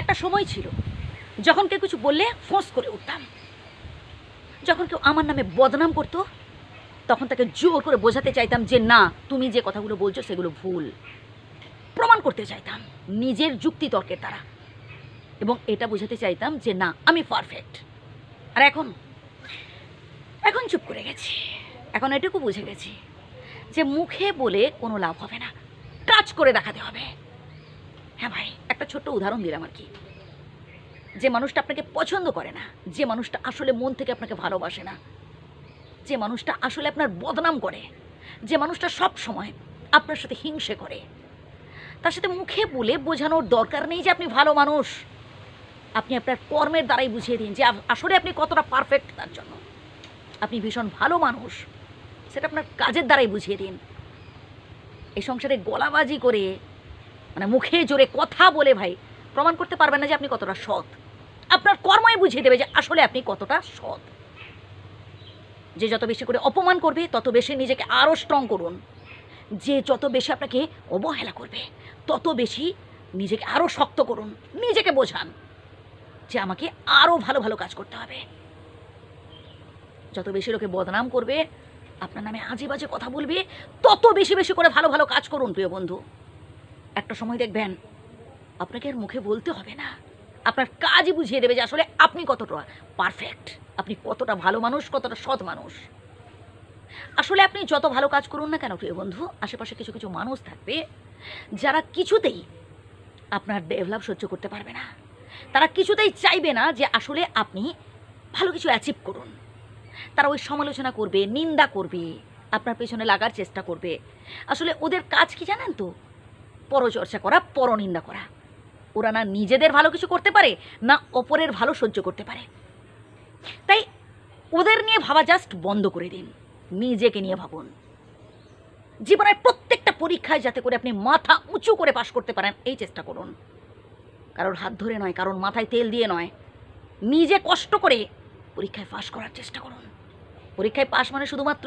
একটা সময় ছিল যখন কেউ কিছু বললে ফোঁস করে উঠতাম, যখন কেউ আমার নামে বদনাম করতো তখন তাকে জোর করে বোঝাতে চাইতাম যে না, তুমি যে কথাগুলো বলছো সেগুলো ভুল, প্রমাণ করতে চাইতাম নিজের যুক্তি তর্কের দ্বারা, এবং এটা বোঝাতে চাইতাম যে না, আমি পারফেক্ট। আর এখন এখন চুপ করে গেছি। এখন এটুকু বুঝে গেছি যে মুখে বলে কোনো লাভ হবে না, কাজ করে দেখাতে হবে। হ্যাঁ ভাই, একটা ছোট্ট উদাহরণ দিলাম আর কি। যে মানুষটা আপনাকে পছন্দ করে না, যে মানুষটা আসলে মন থেকে আপনাকে ভালোবাসে না, যে মানুষটা আসলে আপনার বদনাম করে, যে মানুষটা সব সময় আপনার সাথে হিংসে করে, তার সাথে মুখে বলে বোঝানোর দরকার নেই যে আপনি ভালো মানুষ। আপনি আপনার কর্মের দ্বারাই বুঝিয়ে দিন যে আসলে আপনি কতটা পারফেক্ট তার জন্য। আপনি ভীষণ ভালো মানুষ, সেটা আপনার কাজের দ্বারাই বুঝিয়ে দিন। এই সংসারে গলাবাজি করে, মানে মুখে জোরে কথা বলে ভাই প্রমাণ করতে পারবেন না যে আপনি কতটা সৎ। আপনার কর্মই বুঝিয়ে দেবে যে আসলে আপনি কতটা সৎ। যে যত বেশি করে অপমান করবে তত বেশি নিজেকে আরও স্ট্রং করুন। যে যত বেশি আপনাকে অবহেলা করবে তত বেশি নিজেকে আরও শক্ত করুন। নিজেকে বোঝান যে আমাকে আরও ভালো ভালো কাজ করতে হবে। যত বেশি লোকে বদনাম করবে, আপনার নামে আজে বাজে কথা বলবে, তত বেশি বেশি করে ভালো ভালো কাজ করুন প্রিয় বন্ধু। একটা সময় দেখবেন আপনাকে আর মুখে বলতে হবে না, আপনার কাজই বুঝিয়ে দেবে যে আসলে আপনি কতটা পারফেক্ট, আপনি কতটা ভালো মানুষ, কতটা সৎ মানুষ। আসলে আপনি যত ভালো কাজ করুন না কেন প্রিয় বন্ধু, আশেপাশে কিছু কিছু মানুষ থাকবে যারা কিছুতেই আপনার ডেভেলপ সহ্য করতে পারবে না। তারা কিছুতেই চাইবে না যে আসলে আপনি ভালো কিছু অ্যাচিভ করুন। তারা ওই সমালোচনা করবে, নিন্দা করবে, আপনার পেছনে লাগার চেষ্টা করবে। আসলে ওদের কাজ কি জানেন তো? পরচর্চা করা, পরনিন্দা করা। ওরা না নিজেদের ভালো কিছু করতে পারে, না অপরের ভালো সহ্য করতে পারে। তাই ওদের নিয়ে ভাবা জাস্ট বন্ধ করে দিন, নিজেকে নিয়ে ভাবুন। জীবনের প্রত্যেকটা পরীক্ষায় যাতে করে আপনি মাথা উঁচু করে পাশ করতে পারেন এই চেষ্টা করুন। কারোর হাত ধরে নয়, কারোর মাথায় তেল দিয়ে নয়, নিজে কষ্ট করে পরীক্ষায় পাশ করার চেষ্টা করুন। পরীক্ষায় পাশ মানে শুধুমাত্র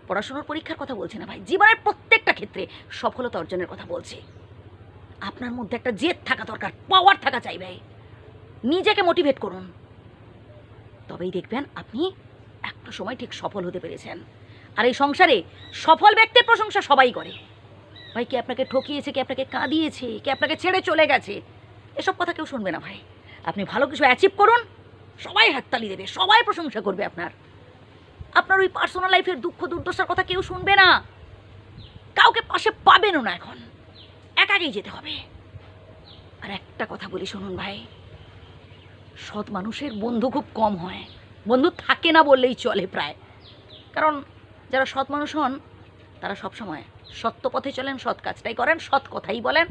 পড়াশোনার পরীক্ষার কথা বলছি না ভাই, জীবনের প্রত্যেকটা ক্ষেত্রে সফলতা অর্জনের কথা বলছি। আপনার মধ্যে একটা জেদ থাকা দরকার, পাওয়ার থাকা চাই ভাই। নিজেকে মোটিভেট করুন, তবেই দেখবেন আপনি একটা সময় ঠিক সফল হতে পেরেছেন। আর এই সংসারে সফল ব্যক্তির প্রশংসা সবাই করে ভাই। কে আপনাকে ঠকিয়েছে, কে আপনাকে কাঁদিয়েছে, কে আপনাকে ছেড়ে চলে গেছে, এসব কথা কেউ শুনবে না ভাই। আপনি ভালো কিছু অ্যাচিভ করুন, সবাই হাততালি দেবে, সবাই প্রশংসা করবে আপনার। আপনার ওই পার্সোনাল লাইফের দুঃখ দুর্দশার কথা কেউ শুনবে না, কাউকে পাশে পাবেনও না। এখন একাকেই যেতে হবে। আর একটা কথা বলি শুনুন ভাই, সৎ মানুষের বন্ধু খুব কম হয়, বন্ধু থাকে না বললেই চলে প্রায়। কারণ যারা সৎ মানুষ হন তারা সবসময় সত্য পথে চলেন, সৎ কাজটাই করেন, সৎ কথাই বলেন।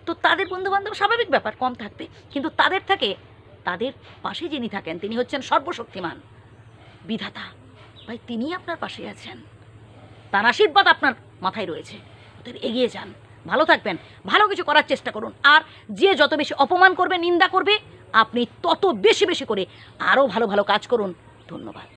তো তাদের বন্ধুবান্ধব স্বাভাবিক ব্যাপার কম থাকতে, কিন্তু তাদের থেকে তাদের পাশে যিনি থাকেন তিনি হচ্ছেন সর্বশক্তিমান বিধাতা ভাই। তিনিই আপনার পাশে আছেন, তার আশীর্বাদ আপনার মাথায় রয়েছে। অতএব এগিয়ে যান, ভালো থাকবেন, ভালো কিছু করার চেষ্টা করুন। আর যে যত বেশি অপমান করবে, নিন্দা করবে, আপনি তত বেশি বেশি করে আরও ভালো ভালো কাজ করুন। ধন্যবাদ।